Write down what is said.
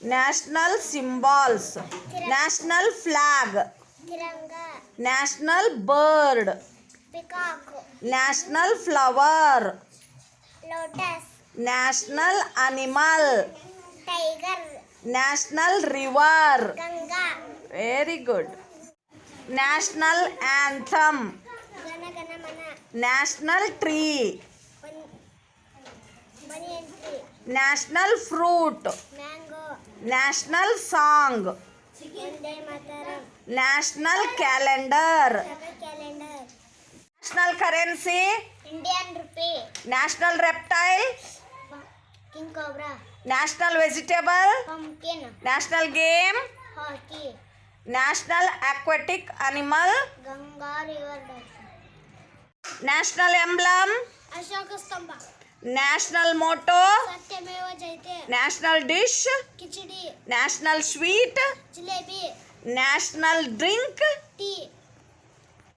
national symbols, national flag, Tiranga, national bird, peacock, national flower, lotus, national animal, tiger, national river. Ganga, Very good. National anthem, Gana Gana Mana, national tree, banyan tree, national fruit, mango, national song, Vande Mataram, national calendar, Summer calendar, national currency, Indian rupee, national reptile, king cobra, national vegetable, pumpkin, national game, hockey, national aquatic animal, Ganga river dolphin, national emblem, Ashoka Stamba, national motto, Satyameva Jayate, national dish, Khichdi, national sweet, Jalebi, national drink, tea.